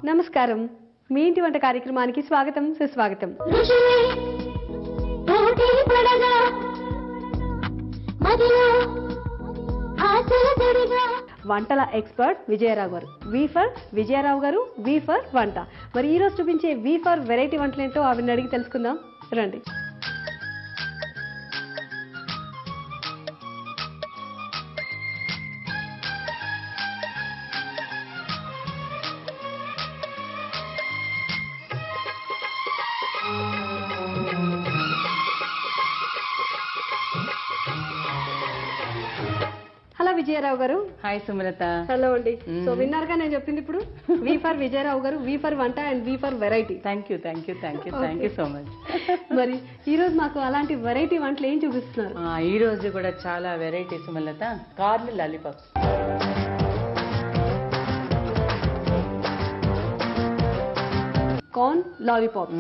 నమస్కారం. మీ ఇంటి వంట కార్యక్రమానికి స్వాగతం, సుస్వాగతం. వంటల ఎక్స్పర్ట్ విజయరావు గారు. వి ఫర్ విజయరావు గారు, వి ఫర్ వంట. మరి ఈ రోజు చూపించే వి ఫర్ వెరైటీ వంటలు ఏంటో ఆవిడని అడిగి తెలుసుకుందాం రండి. హలో విజయరావు గారు. హాయ్ సుమలత. హలో అండి. సో విన్నారుగా నేను చెప్పింది ఇప్పుడు వి ఫర్ విజయరావు గారు, వి ఫర్ వంట and V for variety. Thank you so much. మరి ఈ రోజు మాకు అలాంటి వెరైటీ వంటలు ఏం చూపిస్తున్నారు? ఈ రోజు కూడా చాలా variety Sumalatha. Corn lollipops. Corn lollipop.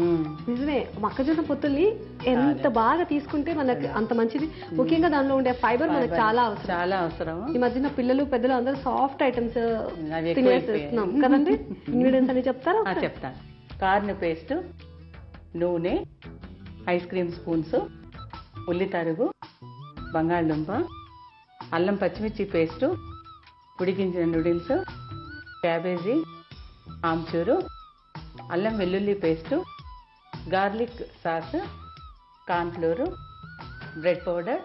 నిజమే, మొక్కజొన్న పొత్తుల్ని ఎంత బాగా తీసుకుంటే మనకి అంత మంచిది. ముఖ్యంగా దానిలో ఉండే ఫైబర్ మనకు చాలా అవసరం. ఈ మధ్యన పిల్లలు పెద్దలు అందరూ సాఫ్ట్ ఐటమ్స్ తినేస్తున్నాం కదండి. ఇంగ్రీడియంట్స్ అని చెప్తారా? చెప్తాను. కార్న్ పేస్ట్, నూనె, ఐస్ క్రీమ్ స్పూన్స్, ఉల్లి తరుగు, బంగాళదుంప, అల్లం పచ్చిమిర్చి పేస్టు, ఉడికించిన నూడిల్స్, క్యాబేజీ, ఆమ్చూరు, అల్లం వెల్లుల్లి paste, garlic sauce, cornflour, bread powder,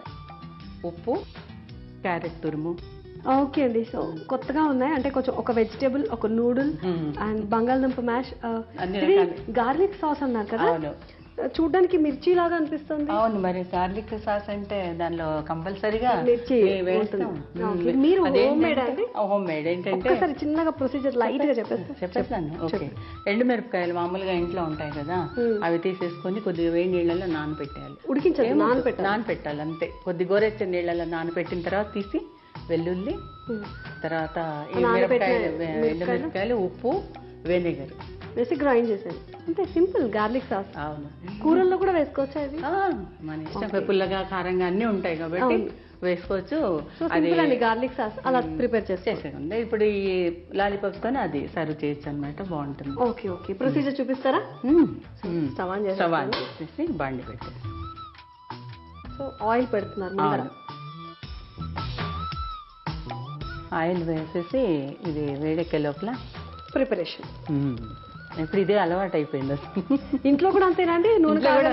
ఉప్పు, క్యారెట్ తురుము. ఓకే అండి. సో కొత్తగా ఉన్నాయి అంటే కొంచెం ఒక వెజిటేబుల్, ఒక నూడిల్ అండ్ బంగాళదుంప మ్యాష్, గార్లిక్ సాస్ అన్నారు కదా. చూడ్డానికి మిర్చి లాగా అనిపిస్తుంది. అవును, మరి గార్లిక్ సాస్ అంటే దానిలో కంపల్సరీగా మిర్చి వేస్తాం. మీరు హోమ్ మేడ్ అండి? Home made. ఏంటంటే ఒకసారి చిన్నగా ప్రొసీజర్ లైట్ గా చెప్పేస్తాను. ఓకే. ఎండుమిరపకాయలు మామూలుగా ఇంట్లో ఉంటాయి కదా, అవి తీసేసుకొని కొద్దిగా వేడి నీళ్ళలో నానబెట్టాలి. ఉడికించాలి, నానబెట్టాలి అంతే. కొద్ది గోరెచ్చని నీళ్ళలో నానబెట్టిన తర్వాత తీసి వెల్లుల్లి, తర్వాత ఎండుమిరపకాయలు, ఉప్పు, వెనిగర్ వేసి గ్రైండ్ చేసేది అంతే. Simple garlic sauce. అవును, కూరల్లో కూరల్లో కూడా వేసుకోవచ్చు. అది మన ఇష్టం. పుల్లగా కారంగా అన్ని ఉంటాయి కాబట్టి వేసుకోవచ్చు. అది గార్లిక్ సాస్ అలా ప్రిపేర్ చేసేది. ఇప్పుడు ఈ లాలీపాప్స్ తోనే అది సర్వ్ చేయొచ్చు అనమాట. బాగుంటుంది. Okay okay. ప్రొసీజర్ చూపిస్తారా? స్టవ్ ఆన్ చేసేసి బండి పెట్టేసి సో ఆయిల్ పెడుతున్నారు. ఆయిల్ వేసేసి ఇది వేడెక్కే లోపల ప్రిపరేషన్. ఇప్పుడు ఇదే అలవాటు అయిపోయింది అసలు. ఇంట్లో కూడా అంతేనండి. నూనె చాలా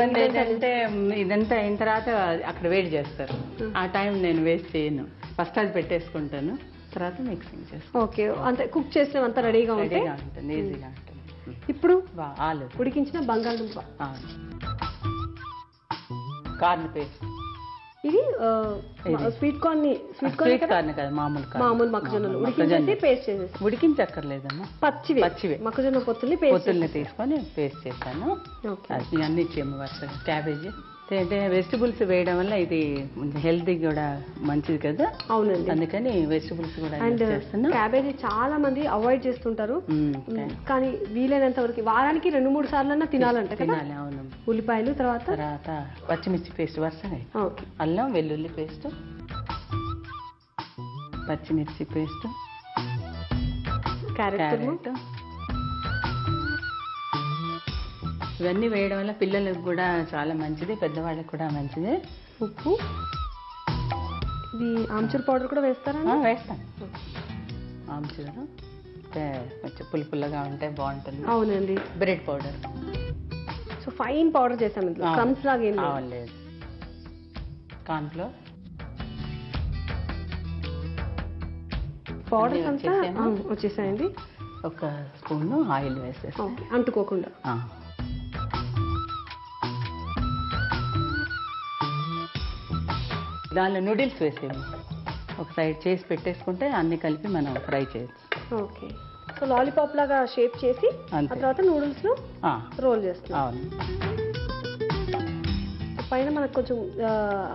మంది ఏంటంటే ఇదంతా అయిన తర్వాత అక్కడ వేడి చేస్తారు. ఆ టైం నేను వేస్ట్ చేయను. ఫస్ట్ అది పెట్టేసుకుంటాను, తర్వాత మిక్సింగ్ చేస్తాను. ఓకే. అంతే కుక్ చేసినంత రెడీగా ఉంటుంది, ఈజీగా ఉంటుంది. ఇప్పుడు ఆలు ఉడికించిన బంగాళదుంప, కార్న్ పేస్ట్. ఇది స్వీట్ కార్న్ కదా, మామూలు మొక్కజొన్నలు ఉడికించేసి పేస్ట్ చేసేసి. ఉడికించక్కర్లేదమ్మా, పచ్చివే మొక్కజొన్న పొత్తుల్ని తీసుకొని పేస్ట్ చేశాను. ఇవన్నీ ఇచ్చేమో వరుసగా. క్యాబేజీ అంటే వెజిటబుల్స్ వేయడం వల్ల ఇది హెల్తీ కూడా మంచిది కదా. అవునండి, అందుకని వెజిటబుల్స్ కూడా. అండ్ క్యాబేజీ చాలా మంది అవాయిడ్ చేస్తుంటారు, కానీ వీలైనంత వరకు వారానికి 2-3 సార్లు తినాలంట కదా. అవును. ఉల్లిపాయలు, తర్వాత పచ్చిమిర్చి పేస్ట్ వరుసగా, అల్లం వెల్లుల్లి పేస్ట్, పచ్చిమిర్చి పేస్ట్, క్యారెట్, ఇవన్నీ వేయడం వల్ల పిల్లలకు కూడా చాలా మంచిది, పెద్దవాళ్ళకి కూడా మంచిది. ఉప్పు, ఇది ఆమ్చూర్ పౌడర్ కూడా వేస్తారా? వేస్తాను. ఆమ్చూర్ కొంచెం పుల్లగా ఉంటే బాగుంటుంది. అవునండి. Bread powder. So fine powder చేసాం, క్రమ్స్ లాగా ఏం లేదు. కార్న్ఫ్లోర్ పౌడర్ అంతా వచ్చేసాయండి. ఒక స్పూన్ ఆయిల్ వేసేసి అంటుకోకుండా. దానిలో నూడిల్స్ వేసేది ఒక సైడ్ చేసి పెట్టేసుకుంటే అన్ని కలిపి మనం ఫ్రై చేయొచ్చు. ఓకే. సో లాలీపాప్ లాగా షేప్ చేసి ఆ తర్వాత నూడిల్స్ లో రోల్ చేస్తాం. అవును. పైన మనకు కొంచెం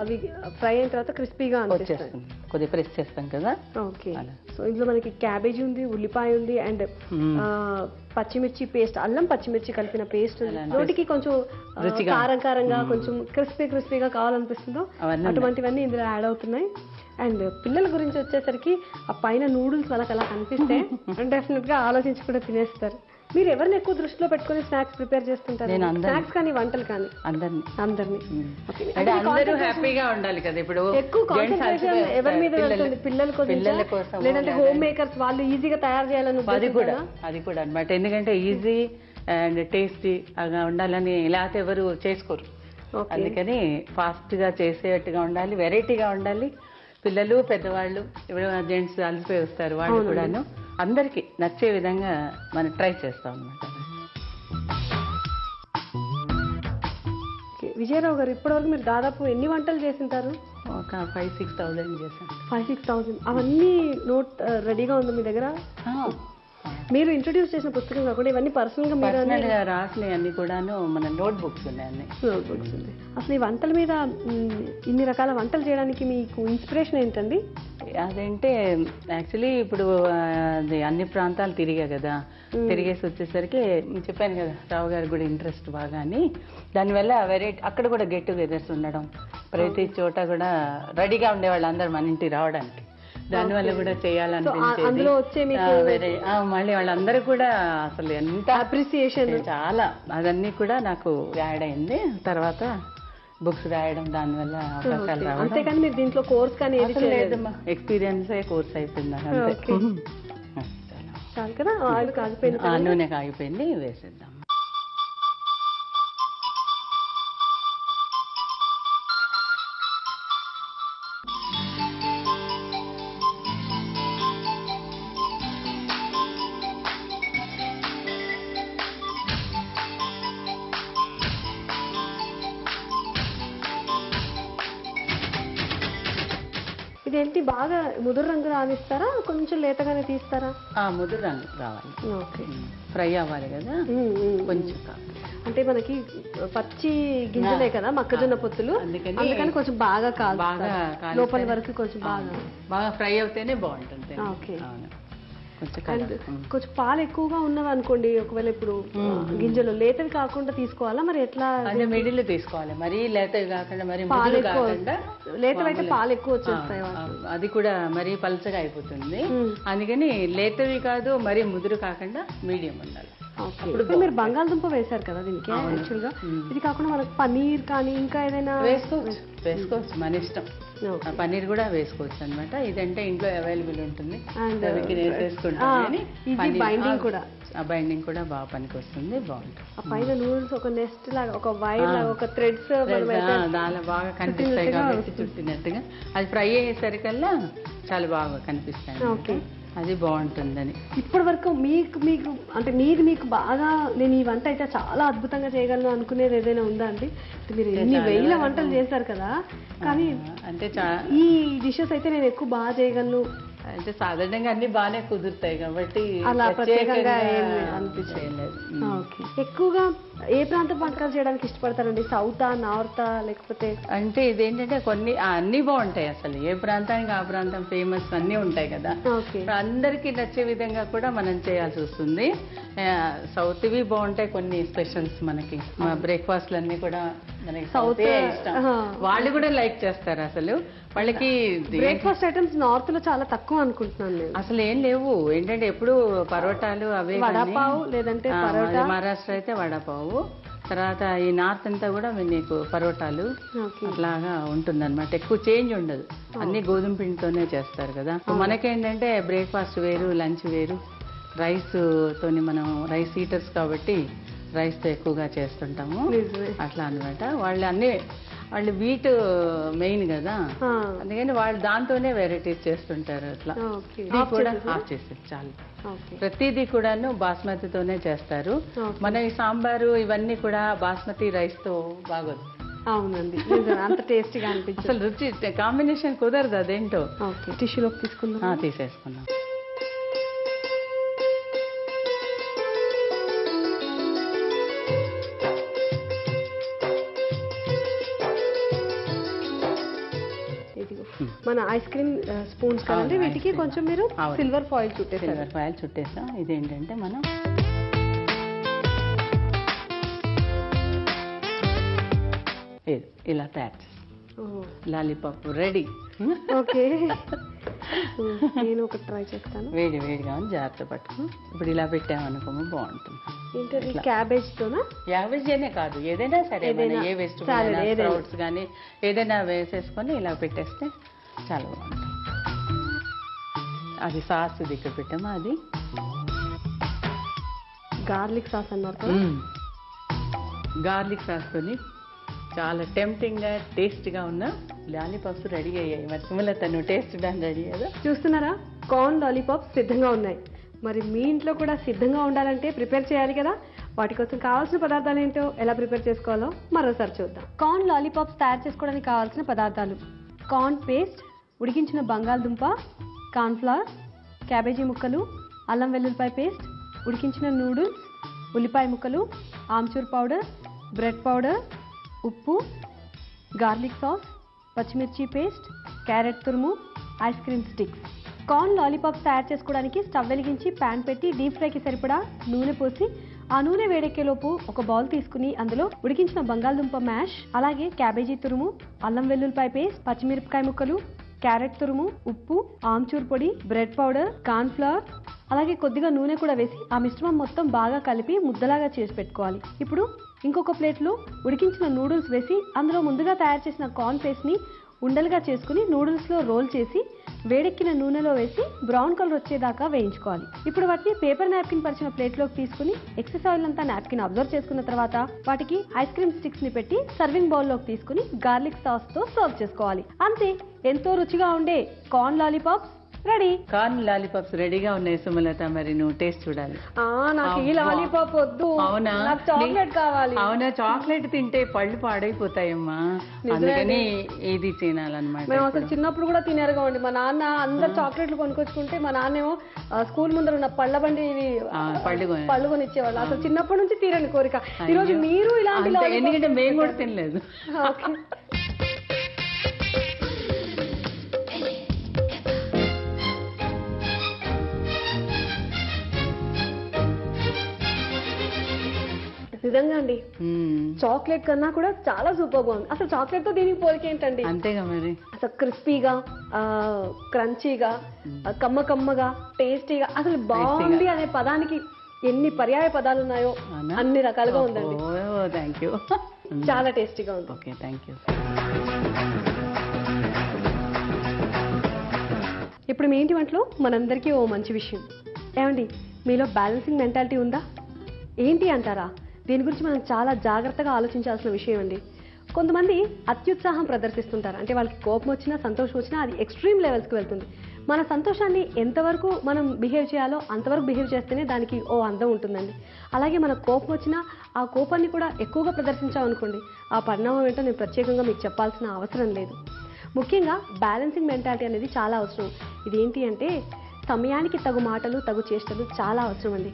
అవి ఫ్రై అయిన తర్వాత క్రిస్పీగా వచ్చేస్తుంది. కొద్దిగా ప్రెస్ చేస్తాం కదా. ఓకే. సో ఇందులో మనకి క్యాబేజీ ఉంది, ఉల్లిపాయ ఉంది, అండ్ పచ్చిమిర్చి పేస్ట్, అల్లం పచ్చిమిర్చి కలిపిన పేస్ట్. నోటికి కొంచెం కారం కారంగా కొంచెం క్రిస్పీగా కావాలనిపిస్తుందో అటువంటివన్నీ ఇందులో యాడ్ అవుతున్నాయి. అండ్ పిల్లల గురించి వచ్చేసరికి ఆ పైన నూడిల్స్ వాళ్ళకి అలా కనిపిస్తే డెఫినెట్ గా ఆలోచించి కూడా తినేస్తారు. మీరు ఎవరిని ఎక్కువ దృష్టిలో పెట్టుకుని స్నాక్స్ ప్రిపేర్ చేస్తుంటారు? స్నాక్స్ కానీ వంటలు కానీ? అందరినీ. అందరూ హ్యాపీగా ఉండాలి కదా. ఇప్పుడు ఎక్కువ కాన్సంట్రేషన్ ఎవరి మీద వెళ్తుంది? పిల్లల కోసం, లేదంటే హోమ్ మేకర్స్ వాళ్ళు ఈజీగా తయారు చేయాలని? అది కూడా అన్నమాట. ఎందుకంటే ఈజీ అండ్ టేస్టీ అలా ఉండాలని లేకపోతే ఎవరు చేసుకోరు. అందుకని ఫాస్ట్ గా చేసేట్టుగా ఉండాలి, వెరైటీగా ఉండాలి. పిల్లలు పెద్దవాళ్ళు ఇప్పుడు జెంట్స్ అలసిపోయి వస్తారు, వాళ్ళు కూడాను అందరికి నచ్చే విధంగా మనం ట్రై చేస్తాం అన్నమాట. విజయరావు గారు, ఇప్పటివరకు మీరు దాదాపు ఎన్ని వంటలు చేసింటారు? ఒక 5,000-6,000 చేశాను. 5,000-6,000 అవన్నీ నోట్ రెడీగా ఉంది మీ దగ్గర? మీరు ఇంట్రొడ్యూస్ చేసిన పుస్తకం కాకుండా ఇవన్నీ పర్సనల్ గా రాసినవి అన్ని కూడాను మన నోట్ బుక్స్ ఉన్నాయి. అసలు ఈ వంటల మీద ఇన్ని రకాల వంటలు చేయడానికి మీకు ఇన్స్పిరేషన్ ఏంటండి? అదంటే యాక్చువల్లీ ఇప్పుడు అది అన్ని ప్రాంతాలు తిరిగా కదా, తిరిగేసి వచ్చేసరికి చెప్పాను కదా రావు గారికి కూడా ఇంట్రెస్ట్ బాగా అని, దానివల్ల వెరైటీ అక్కడ కూడా గెట్ టుగెదర్స్ ఉండడం, ప్రతి చోట కూడా రెడీగా ఉండేవాళ్ళు అందరు మన ఇంటికి రావడానికి. దానివల్ల కూడా చేయాలనిపించేది. మళ్ళీ వాళ్ళందరూ కూడా అసలు ఎంత అప్రిసియేషన్ చాలా, అదన్నీ కూడా నాకు యాడ్ అయింది. తర్వాత బుక్స్ రాయడం, దానివల్ల అవకాశాలు రావడం. అంతేకాని మీరు దీంట్లో కోర్స్ కానీ లేదమ్మా, ఎక్స్పీరియన్స్ కోర్స్ అయిపోయింది. చాలు కదా, ఆయిల్ కాగిపోయింది, నూనె కాగిపోయింది, వేసేద్దాం. ఇదేంటి బాగా ముదురు రంగు రానిస్తారా, కొంచెం లేతగానే తీస్తారా? ముదురు రంగు రావాలి. ఓకే, ఫ్రై అవ్వాలి కదా కొంచెం. అంటే మనకి పచ్చి గింజలే కదా మొక్కజొన్న పొత్తులు, అందుకని కొంచెం బాగా కాదు లోపల వరకు కొంచెం బాగా ఫ్రై అవుతేనే బాగుంటుంది. ఓకే. కొంచెం పాలు ఎక్కువగా ఉన్నవి అనుకోండి, ఒకవేళ ఇప్పుడు గింజలు లేతవి కాకుండా తీసుకోవాలా మరి ఎట్లా? మిడిల్ తీసుకోవాలి, మరీ లేతవి కాకుండా, మరి లేతవైతే పాలు ఎక్కువ వచ్చేస్తాయి, అది కూడా మరీ పలచగా అయిపోతుంది. అందుకని లేతవి కాదు, మరీ ముదురు కాకుండా మీడియం ఉండాలి. ఇప్పుడు మీరు బంగాళదుంప వేశారు కదా దీనికి, యాక్చువల్ గా ఇది కాకుండా మనకు పన్నీర్ కానీ ఇంకా ఏదైనా వేసుకోవచ్చు మన ఇష్టం. పన్నీర్ కూడా వేసుకోవచ్చు అనమాట. ఇదంటే ఇంట్లో అవైలబుల్ ఉంటుంది, బైండింగ్ కూడా బాగా పనికి వస్తుంది, బాగుంటుంది. పైన నూడిల్స్ ఒక నెస్ట్ లాగా, ఒక వైర్ లాగా, ఒక థ్రెడ్స్ దానిలో బాగా కనిపిస్తాయి కాబట్టి చుట్టినట్టుగా. అది ఫ్రై అయ్యేసరికల్లా చాలా బాగా కనిపిస్తాయి, అది బాగుంటుందని. ఇప్పటి వరకు మీకు అంటే మీకు బాగా నేను ఈ వంట అయితే చాలా అద్భుతంగా చేయగలను అనుకునేది ఏదైనా ఉందా అండి? మీరు ఎన్ని వేల వంటలు చేశారు కదా, కానీ అంటే ఈ డిషెస్ అయితే నేను ఎక్కువ బాగా చేయగలను అంటే సాధారణంగా అన్ని బాగానే కుదురుతాయి కాబట్టి అలా ప్రత్యేకంగా అనిపించలేదు. ఎక్కువగా ఏ ప్రాంతం వంటకాలు చేయడానికి ఇష్టపడతారండి? సౌతా, నార్తా, లేకపోతే? అంటే ఇదేంటంటే కొన్ని అన్ని బాగుంటాయి, అసలు ఏ ప్రాంతానికి ఆ ప్రాంతం ఫేమస్ అన్నీ ఉంటాయి కదా, అందరికీ నచ్చే విధంగా కూడా మనం చేయాల్సి వస్తుంది. సౌత్ ఇవి బాగుంటాయి, కొన్ని స్పెషల్స్ మనకి బ్రేక్ఫాస్ట్లు అన్ని కూడా మనకి సౌత్ ఇష్టం, వాళ్ళు కూడా లైక్ చేస్తారు. అసలు వాళ్ళకి బ్రేక్ఫాస్ట్ ఐటమ్స్ నార్త్ లో చాలా తక్కువ అనుకుంటున్నాను, అసలు ఏం లేవు. ఏంటంటే ఎప్పుడు పరోటాలు అవే, వడాపావు లేదంటే మహారాష్ట్ర అయితే వడాపావు, తర్వాత ఈ నార్త్ అంతా కూడా మీకు పరోటాలు అట్లాగా ఉంటుందన్నమాట. ఎక్కువ చేంజ్ ఉండదు, అన్ని గోధుమ పిండితోనే చేస్తారు కదా. మనకేంటంటే బ్రేక్ఫాస్ట్ వేరు, లంచ్ వేరు. రైస్ తోని మనం రైస్ ఈటర్స్ కాబట్టి రైస్ తో ఎక్కువగా చేస్తుంటాము అట్లా అనమాట. వాళ్ళు వీట్ మెయిన్ కదా, అందుకని వాళ్ళు దాంతోనే వెరైటీస్ చేస్తుంటారు. అట్లా ఇది కూడా ఆఫ్ చేసేది చాలు. ప్రతిదీ కూడాను బాస్మతితోనే చేస్తారు. మన ఈ సాంబారు ఇవన్నీ కూడా బాస్మతి రైస్ తో బాగోదు. అవునండి, అంత టేస్టీగా అనిపించింది. అసలు రుచి కాంబినేషన్ కుదరదు, అదేంటో. టిష్యూలోకి తీసుకుందాం, తీసేసుకున్నాం. మన ఐస్ క్రీమ్ స్పూన్స్ కదండి, వీటికి కొంచెం మీరు సిల్వర్ ఫాయిల్ చుట్టేసారు. సిల్వర్ ఫాయిల్ చుట్టేసాం. ఇదేంటంటే మనం ఇలా తయారు చేస్తాం. Lollipop ready. ఓకే, నేను ఒకటి ట్రై చేస్తాను. వేడి వేడిగా జాగ్రత్త పట్టుకుని ఇప్పుడు ఇలా పెట్టామనుకోమో బాగుంటుంది. ఏంటది, క్యాబేజ్ తోనా? క్యాబేజ్ అనే కాదు, ఏదైనా సరే ఏ వెజిటబుల్ స్ప్రౌట్స్ కానీ ఏదైనా వేసేసుకొని ఇలా పెట్టేస్తే చాలా బాగుంటుంది. అది సాస్ ఇక్కడ పెట్టామా, అది గార్లిక్ సాస్ అన్నారు. గార్లిక్ సాస్తోని చాలా టెంప్టింగ్గా టేస్ట్గా ఉన్న లాలీపాప్స్ రెడీ అయ్యాయి. మరి సుమలత, నువ్వు టేస్ట్ దాన్ని రెడీ కదా? చూస్తున్నారా, కార్న్ లాలీపాప్స్ సిద్ధంగా ఉన్నాయి. మరి మీ ఇంట్లో కూడా సిద్ధంగా ఉండాలంటే ప్రిపేర్ చేయాలి కదా. వాటి కోసం కావాల్సిన పదార్థాలు ఏంటో, ఎలా ప్రిపేర్ చేసుకోవాలో మరోసారి చూద్దాం. కార్న్ లాలీపాప్స్ తయారు చేసుకోవడానికి కావాల్సిన పదార్థాలు: కార్న్ పేస్ట్, ఉడికించిన బంగాళదుంప, కార్న్ఫ్లవర్, క్యాబేజీ ముక్కలు, అల్లం వెల్లుల్లిపాయ పేస్ట్, ఉడికించిన నూడిల్స్, ఉల్లిపాయ ముక్కలు, ఆమ్చూర్ పౌడర్, బ్రెడ్ పౌడర్, ఉప్పు, గార్లిక్ సాస్, పచ్చిమిర్చి పేస్ట్, క్యారెట్ తురుము, ice cream sticks. Corn lollipops తయారు చేసుకోవడానికి స్టవ్ వెలిగించి ప్యాన్ పెట్టి డీప్ ఫ్రైకి సరిపడా నూనె పోసి, ఆ నూనె వేడెక్కేలోపు ఒక బౌల్ తీసుకుని అందులో ఉడికించిన బంగాళదుంప మ్యాష్, అలాగే క్యాబేజీ తురుము, అల్లం వెల్లుల్లిపాయ పేస్ట్, పచ్చిమిరపకాయ ముక్కలు, క్యారెట్ తురుము, ఉప్పు, ఆమ్చూర్ పొడి, బ్రెడ్ పౌడర్, కార్న్ ఫ్లవర్, అలాగే కొద్దిగా నూనె కూడా వేసి ఆ మిశ్రమం మొత్తం బాగా కలిపి ముద్దలాగా చేసి పెట్టుకోవాలి. ఇప్పుడు ఇంకొక ప్లేట్లో ఉడికించిన నూడిల్స్ వేసి అందులో ముందుగా తయారు చేసిన కార్న్ పేస్ట్ని ఉండలుగా చేసుకుని నూడిల్స్లో రోల్ చేసి వేడెక్కిన నూనెలో వేసి బ్రౌన్ కలర్ వచ్చేదాకా వేయించుకోవాలి. ఇప్పుడు వాటిని పేపర్ నాప్కిన్ పరిచిన ప్లేట్లోకి తీసుకుని ఎక్సెస్ ఆయిల్ అంతా నాప్కిన్ అబ్జర్వ్ చేసుకున్న తర్వాత వాటికి ఐస్ క్రీమ్ స్టిక్స్ ని పెట్టి సర్వింగ్ బౌల్లోకి తీసుకుని గార్లిక్ సాస్ తో సర్వ్ చేసుకోవాలి. అంతే, ఎంతో రుచిగా ఉండే corn lollipops ready. Corn lollipops రెడీగా ఉన్నాయి సుమలత, మరి నువ్వు టేస్ట్ చూడాలి. నాకు ఈ లాలీపాప్ వద్దు. అవునా? నాకు చాక్లెట్ కావాలి. అవునా? చాక్లెట్ తింటే పళ్ళు పాడైపోతాయమ్మా, అందుకని ఇది తినాలన్నమాట. మేము అసలు చిన్నప్పుడు కూడా తినేరుగా ఉండి, మా నాన్న అందరు చాక్లెట్లు కొనుక్కొచ్చుకుంటే మా నాన్నేమో స్కూల్ ముందర ఉన్న పళ్ళ బండి పళ్ళు కొని ఇచ్చేవాళ్ళు. అసలు చిన్నప్పటి నుంచి తీరని కోరిక. ఈ రోజు మీరు ఇలాంటి, ఎందుకంటే మేము కూడా తినలేదు. నిజంగా అండి, చాక్లెట్ కన్నా కూడా చాలా సూపర్ గా ఉంది. అసలు చాక్లెట్ తో దీనికి పోలిక ఏంటండి? అంతేగా మరి. అసలు క్రిస్పీగా, క్రంచీగా, కమ్మ కమ్మగా, టేస్టీగా, అసలు బాగుంది అనే పదానికి ఎన్ని పర్యాయ పదాలు ఉన్నాయో అన్ని రకాలుగా ఉందండి. థ్యాంక్ యూ, చాలా టేస్టీగా ఉంది. Okay, thank you. ఇప్పుడు మీ ఇంటి వంటలో మనందరికీ ఓ మంచి విషయం. ఏమండి, మీలో బ్యాలెన్సింగ్ మెంటాలిటీ ఉందా? ఏంటి అంటారా? దీని గురించి మనం చాలా జాగ్రత్తగా ఆలోచించాల్సిన విషయం అండి. కొంతమంది అత్యుత్సాహం ప్రదర్శిస్తుంటారు. అంటే వాళ్ళకి కోపం వచ్చినా, సంతోషం వచ్చినా అది ఎక్స్ట్రీమ్ లెవెల్స్కి వెళ్తుంది. మన సంతోషాన్ని ఎంతవరకు మనం బిహేవ్ చేయాలో అంతవరకు బిహేవ్ చేస్తేనే దానికి ఓ అందం ఉంటుందండి. అలాగే మన కోపం వచ్చినా ఆ కోపాన్ని కూడా ఎక్కువగా ప్రదర్శించామనుకోండి, ఆ పరిణామం ఏంటో నేను ప్రత్యేకంగా మీకు చెప్పాల్సిన అవసరం లేదు. ముఖ్యంగా బ్యాలెన్సింగ్ మెంటాలిటీ అనేది చాలా అవసరం. ఇదేంటి అంటే సమయానికి తగు మాటలు, తగు చేష్టలు చాలా అవసరం అండి.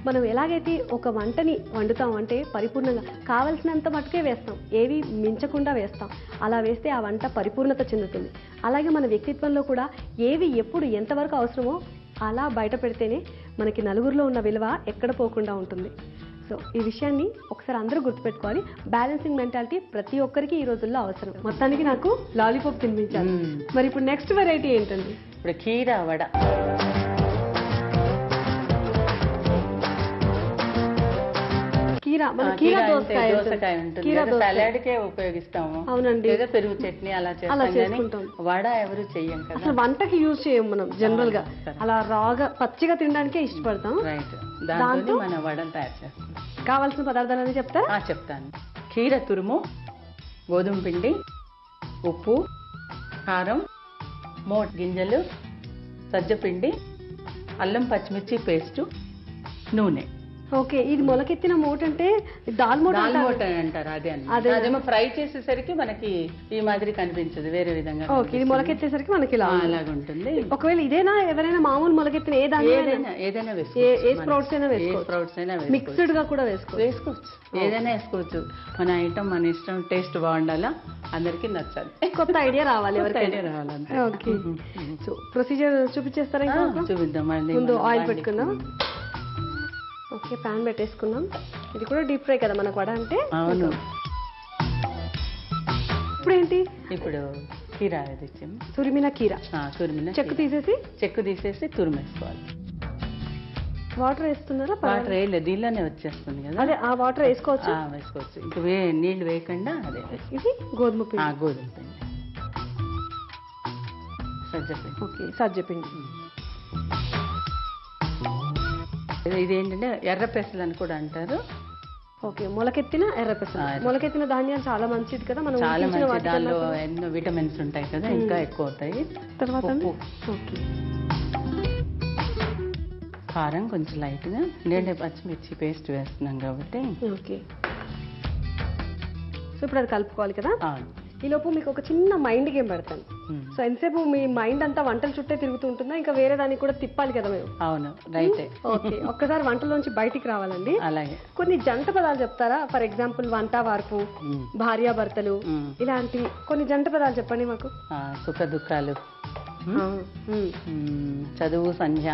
మనం ఎలాగైతే ఒక వంటని వండుతాం అంటే పరిపూర్ణంగా కావలసినంత మటుకే వేస్తాం, ఏవి మించకుండా వేస్తాం. అలా వేస్తే ఆ వంట పరిపూర్ణత చెందుతుంది. అలాగే మన వ్యక్తిత్వంలో కూడా ఏవి ఎప్పుడు ఎంతవరకు అవసరమో అలా బయట పెడితేనే మనకి నలుగురిలో ఉన్న విలువ ఎక్కడ పోకుండా ఉంటుంది. సో ఈ విషయాన్ని ఒకసారి అందరూ గుర్తుపెట్టుకోవాలి. బ్యాలెన్సింగ్ మెంటాలిటీ ప్రతి ఒక్కరికి ఈ రోజుల్లో అవసరం. మొత్తానికి నాకు లాలీపాప్ తినిపించాలి. మరి ఇప్పుడు నెక్స్ట్ వెరైటీ ఏంటండి? ఇప్పుడు కీరా వడ. దోసకాయ ఉంటుంది, సలాడ్ కే ఉపయోగిస్తాము. అవునండి, లేదా పెరుగు చట్నీ అలా చేస్తాం. వడ ఎవరు చెయ్యం కదా, అసలు వంటకి యూజ్ చేయం మనం జనరల్ గా. అలా రాగా పచ్చిగా తినడానికే ఇష్టపడతాం. రైట్, దాంతో మన వడలు తయారు చేస్తాం. కావాల్సిన పదార్థాలు చెప్తారా? చెప్తాను. కీర తురుము, గోధుమ పిండి, ఉప్పు, కారం, మోట్ గింజలు, సజ్జపిండి, అల్లం పచ్చిమిర్చి పేస్టు, నూనె. ఓకే, ఇది మొలకెత్తిన మోట్ అంటే దాల్ మోట్ అని అంటారు. అదేమో ఫ్రై చేసేసరికి మనకి ఈ మాదిరి కనిపించదు, వేరే విధంగా. ఓకే, ఇది మొలకెత్తేసరికి మనకి అలాగుంటుంది. ఒకవేళ ఇదేనా ఎవరైనా మామూలు మొలకెత్తిన ఏదైనా స్ప్రౌట్స్ అయినా మిక్స్డ్ గా కూడా వేసుకోవచ్చు, ఏదైనా వేసుకోవచ్చు. మన ఐటమ్ మన ఇష్టం, టేస్ట్ బాగుండాలా, అందరికి నచ్చాలి, కొత్త ఐడియా రావాలి, ఎవరికి ఐడియా రావాలంటే. ఓకే, సో ప్రొసీజర్ చూపించేస్తారా? చూపిద్దాం. ముందు ఆయిల్ పెట్టుకుందాం. ఓకే, ప్యాన్ పెట్టేసుకున్నాం. ఇది కూడా డీప్ ఫ్రై కదా మనకు వడ అంటే. అవును. ఇప్పుడు ఏంటి? ఇప్పుడు కీరా తెచ్చాము, తురిమిన కీరా. చెక్కు తీసేసి తురిమేసుకోవాలి. వాటర్ వేస్తున్నారా? వాటర్ వేయలేదు, దీనిలోనే వచ్చేస్తుంది కదా. అదే ఆ వాటర్ వేసుకోవచ్చు. ఇంకా నీళ్లు వేయకుండా. అదే ఇది గోధుమ పిండి. గోధుమ పిండి, సజ్జపిండి. ఓకే, సజ్జపిండి. ఇదేంటంటే ఎర్ర పెసలు అని కూడా అంటారు. ఓకే, మొలకెత్తిన ఎర్ర పెసలు. మొలకెత్తిన ధాన్యాలు చాలా మంచిది కదా, మనం చాలా మంచిది, దానిలో ఎన్నో విటమిన్స్ ఉంటాయి కదా, ఇంకా ఎక్కువ అవుతాయి. తర్వాత ఓకే, కారం కొంచెం లైట్గా, ఎందుకంటే పచ్చిమిర్చి పేస్ట్ వేస్తున్నాం కాబట్టి. ఓకే, సో ఇప్పుడు అది కలుపుకోవాలి కదా. ఈలోపు మీకు ఒక చిన్న మైండ్ గేమ్ పెడతాను. సో ఎంతసేపు మీ మైండ్ అంతా వంటల చుట్టే తిరుగుతూ ఉంటుందా, ఇంకా వేరే దానికి కూడా తిప్పాలి కదా మేము? అవును, రైటే. ఓకే, ఒక్కసారి వంటలోంచి బయటికి రావాలండి. అలాగే కొన్ని జంట పదాలు చెప్తారా? ఫర్ ఎగ్జాంపుల్ వంట వార్పు, భార్యాభర్తలు, ఇలాంటివి కొన్ని జంట పదాలు చెప్పండి మాకు. సుఖ దుఃఖాలు, చదువు, సంధ్య,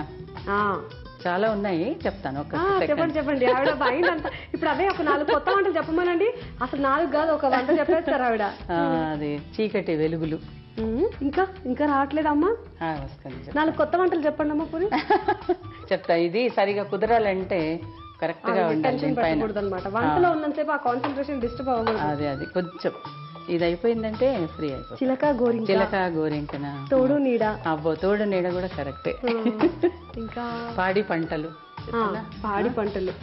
చాలా ఉన్నాయి, చెప్తాను. చెప్పండి. ఆవిడ మైండ్ అంతా ఇప్పుడు అవే ఒక 4 కొత్త వంటలు చెప్పమనండి. అసలు 4 కాదు, ఒక వంట చెప్పేస్తారు ఆవిడ. అది చీకటి, వెలుగులు. ఇంకా రావట్లేదమ్మా? 4 కొత్త వంటలు చెప్పండి అమ్మా. పోనీ చెప్తా. ఇది సరిగా కుదరాలంటే కరెక్ట్ గా ఉండాలి అనమాట. వంటలో ఉన్నంతసేపు ఆ కాన్సన్ట్రేషన్ డిస్టర్బ్ అవ్వకూడదు. అది కొంచెం ఇది అయిపోయిందంటే ఫ్రీ అయిపోతుంది. చిలక గోరింకన, తోడు నీడ. అబ్బో, తోడు నీడ కూడా కరెక్టే. ఇంకా పాడి పంటలు.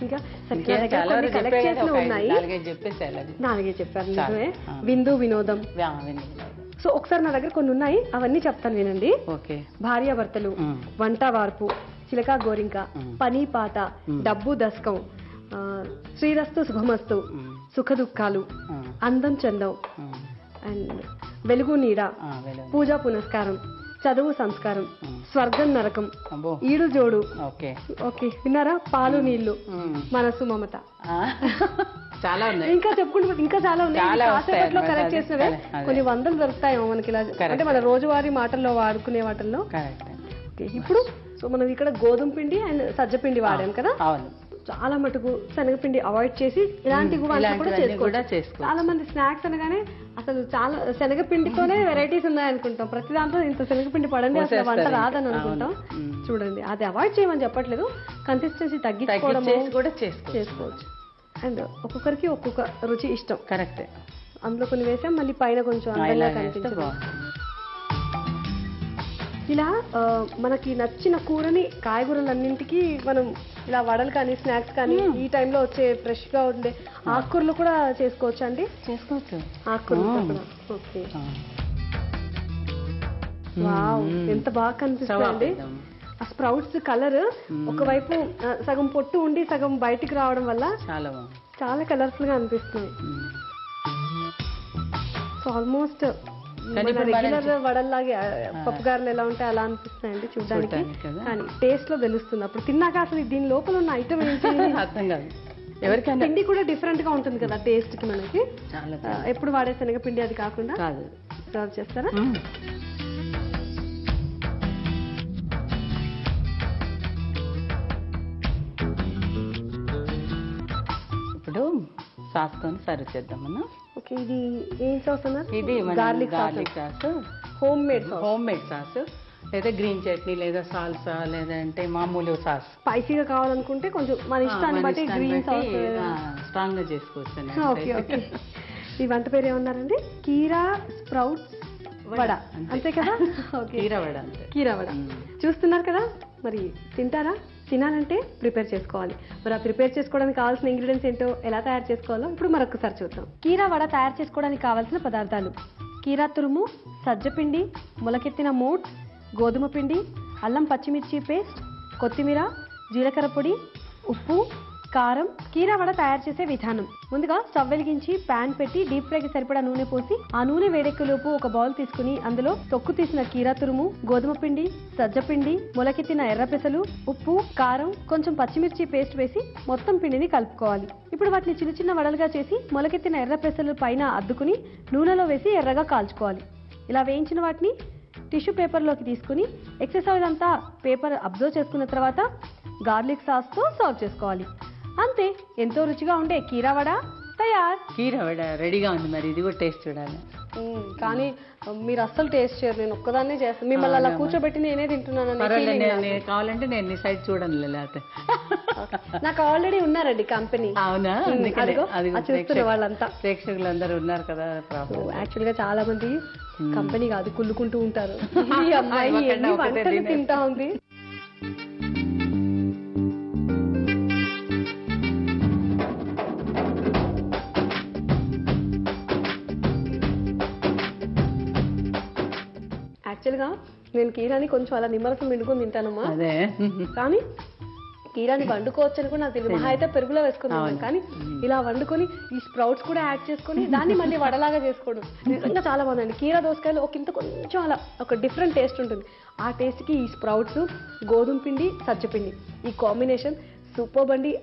ఇంకా ఉన్నాయి, 4 చెప్పారు. నిజమే. విందు, వినోదం. సో ఒకసారి నా దగ్గర కొన్ని ఉన్నాయి, అవన్నీ చెప్తాను వినండి. ఓకే. భార్యాభర్తలు, వంట వార్పు, చిలక గోరింక, పని పాట, డబ్బు దశకం, శ్రీరస్తు శుభమస్తు, సుఖ దుఃఖాలు, అందం చందం, అండ్ వెలుగు నీడ, పూజా పునస్కారం, చదువు సంస్కారం, స్వర్గం నరకం, ఈడు జోడు. ఓకే, విన్నారా? పాలు నీళ్లు, మనసు మమత. చాలా ఉన్నాయి, ఇంకా చెప్పుకుంటూ ఇంకా చాలా ఉన్నాయి. కరెక్ట్ చేసినవే కొన్ని వందలు దొరుకుతాయేమో మనకి ఇలా, అంటే మన రోజువారీ మాటల్లో వాడుకునే వాటిల్లో. ఇప్పుడు సో మనం ఇక్కడ గోధుమ పిండి అండ్ సజ్జపిండి వాడాం కదా. చాలా మటుకు శనగపిండి అవాయిడ్ చేసి ఇలాంటి కూడా చేసుకోవచ్చు. చాలా మంది స్నాక్స్ అనగానే అసలు చాలా శనగపిండితోనే వెరైటీస్ ఉన్నాయనుకుంటాం. ప్రతి దాంట్లో ఇంత శనగపిండి పడండి అసలు వంట రాదని అనుకుంటాం. చూడండి, అది అవాయిడ్ చేయమని చెప్పట్లేదు, కన్సిస్టెన్సీ తగ్గించుకోవడం కూడా చేసుకోవచ్చు. అండ్ ఒక్కొక్కరికి ఒక్కొక్క రుచి ఇష్టం. కరెక్టే. అందులో కొన్ని వేసాం, మళ్ళీ పైన కొంచెం అందంగా కనిపించదు. ఇలా మనకి నచ్చిన కూరని, కాయగూరలన్నింటికి మనం ఇలా వడలు కానీ స్నాక్స్ కానీ ఈ టైంలో వచ్చే ఫ్రెష్ గా ఉండే ఆకుకూరలు కూడా చేసుకోవచ్చు అండి. చేసుకోవచ్చు ఆకుకూరలు. ఓకే, వావ్, ఎంత బాగా కనిపిస్తుంది అండి. ఆ స్ప్రౌట్స్ కలర్ ఒకవైపు సగం పొట్టు ఉండి సగం బయటికి రావడం వల్ల చాలా కలర్ఫుల్ గా అనిపిస్తుంది. సో ఆల్మోస్ట్ రెగ్యులర్ వడల్లాగే పప్పుగారులు ఎలా ఉంటాయి అలా అనిపిస్తాయండి చూడడానికి. కానీ టేస్ట్ లో తెలుస్తుంది అప్పుడు తిన్నాక అసలు దీని లోపల ఉన్న ఐటమ్ ఏంటి అర్థం కాదు. ఎవరికైనా పిండి కూడా డిఫరెంట్ గా ఉంటుంది కదా టేస్ట్ కి. మనకి ఎప్పుడు వాడే శనగపిండి అది కాకుండా సర్వ్ చేస్తారా? ఇప్పుడు సాస్ తో సర్వ్ చేద్దాం మనం. ఓకే, ఇది ఏం సాస్ అన్నారు? ఇది garlic sauce, home made sauce, లేదా గ్రీన్ చట్నీ, లేదా సాల్సా, లేదంటే మామూలు సాస్. స్పైసీగా కావాలనుకుంటే కొంచెం మన ఇష్టాన్ని బట్టి గ్రీన్ సాస్ స్ట్రాంగ్ గా చేసుకోవచ్చు. Okay okay. ఈ వంట పేరు ఏమన్నారండి? కీరా స్ప్రౌట్స్ వడ, అంతే కదా? కీరా వడ. చూస్తున్నారు కదా, మరి తింటారా? తినాలంటే ప్రిపేర్ చేసుకోవాలి. మరి ఆ ప్రిపేర్ చేసుకోవడానికి కావాల్సిన ఇంగ్రీడియంట్స్ ఏంటో, ఎలా తయారు చేసుకోవాలో ఇప్పుడు మరొకసారి చూద్దాం. కీరా వడ తయారు చేసుకోవడానికి కావాల్సిన పదార్థాలు: కీరా తురుము, సజ్జపిండి, మొలకెత్తిన మోట్, గోధుమ పిండి, అల్లం పచ్చిమిర్చి పేస్ట్, కొత్తిమీర, జీలకర్ర పొడి, ఉప్పు, కారం. కీరా వడ తయారు చేసే విధానం. ముందుగా స్టవ్ వెలిగించి ప్యాన్ పెట్టి డీప్ ఫ్రైకి సరిపడా నూనె పోసి ఆ నూనె వేడెక్కలోపు ఒక బౌల్ తీసుకుని అందులో తొక్కు తీసిన కీరా తురుము, గోధుమ పిండి, సజ్జ పిండి, మొలకెత్తిన ఎర్ర పెసలు, ఉప్పు, కారం, కొంచెం పచ్చిమిర్చి పేస్ట్ వేసి మొత్తం పిండిని కలుపుకోవాలి. ఇప్పుడు వాటిని చిన్న చిన్న వడలుగా చేసి మొలకెత్తిన ఎర్ర పెసలు పైన అద్దుకుని నూనెలో వేసి ఎర్రగా కాల్చుకోవాలి. ఇలా వేయించిన వాటిని టిష్యూ పేపర్లోకి తీసుకుని ఎక్సెస్ ఆయిల్ అంతా పేపర్ అబ్జర్వ్ చేసుకున్న తర్వాత గార్లిక్ సాస్తో సర్వ్ చేసుకోవాలి. అంతే, ఎంతో రుచిగా ఉండే కీరా వడ తయారు. కీరా వడ రెడీగా ఉంది, మరి ఇది కూడా టేస్ట్ చూడాలి. కానీ మీరు అస్సలు టేస్ట్ చేయరు, నేను ఒక్కదాన్నే చేస్తాను. మిమ్మల్ని అలా కూర్చోబెట్టి నేనే తింటున్నాను. కావాలంటే నేను నీ సైడ్ చూడండి, లేకపోతే నాకు ఆల్రెడీ ఉన్నారండి కంపెనీ. అవునా? చూస్తున్న వాళ్ళంతా ప్రేక్షకులందరూ ఉన్నారు కదా. యాక్చువల్ గా చాలా మంది కంపెనీ కాదు కుళ్ళుకుంటూ ఉంటారు, ఈ అమ్మాయి ఎన్ని వంటలు తింటా ఉంది. యాక్చువల్గా నేను కీరాని కొంచెం అలా నిమ్మరసం పిండుకొని తింటానమ్మా, కానీ కీరాని వండుకోవచ్చు అని కూడా నాకు తెలియదు. మహా అయితే పెరుగులో వేసుకున్నాను, కానీ ఇలా వండుకొని ఈ స్ప్రౌట్స్ కూడా యాడ్ చేసుకొని దాన్ని మళ్ళీ వడలాగా చేసుకోవడం నిజంగా చాలా బాగుందండి. కీరా దోసకాయలు కొంచెం అలా ఒక డిఫరెంట్ టేస్ట్ ఉంటుంది. ఆ టేస్ట్కి ఈ స్ప్రౌట్స్, గోధుమ పిండి, సజ్జపిండి ఈ కాంబినేషన్ సూపర్ బండి.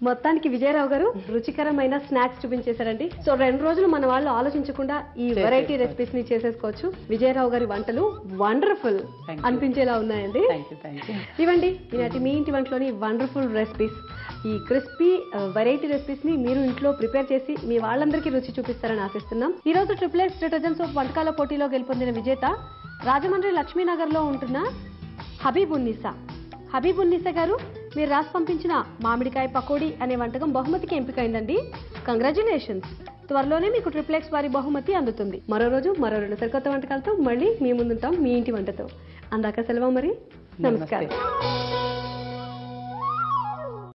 మొత్తానికి విజయరావు గారు రుచికరమైన స్నాక్స్ చూపించేశారండి. సో 2 రోజులు మన వాళ్ళు ఆలోచించకుండా ఈ వెరైటీ రెసిపీస్ ని చేసేసుకోవచ్చు. విజయరావు గారి వంటలు వండర్ఫుల్ అనిపించేలా ఉన్నాయండి. ఇవ్వండి ఈనాటి మీ ఇంటి వంటలోని వండర్ఫుల్ రెసిపీస్. ఈ క్రిస్పీ వెరైటీ రెసిపీస్ ని మీరు ఇంట్లో ప్రిపేర్ చేసి మీ వాళ్ళందరికీ రుచి చూపిస్తారని ఆశిస్తున్నాం. ఈ రోజు XXX డిటర్జెంట్ సోప్ వంటకాల పోటీలో గెలుపొందిన విజేత రాజమండ్రి లక్ష్మీనగర్ లో ఉంటున్న హబీబున్నీసా. హబీబున్నీసా గారు, మీరు రాసి పంపించిన మామిడికాయ పకోడీ అనే వంటకం బహుమతికి ఎంపికైందండి. కంగ్రాచులేషన్స్. త్వరలోనే మీకు XXX వారి బహుమతి అందుతుంది. మరో రోజు మరో 2 సరికొత్త వంటకాలతో మళ్ళీ మీ ముందుంటాం మీ ఇంటి వంటతో. అందాక సెలవు మరి. నమస్కారం.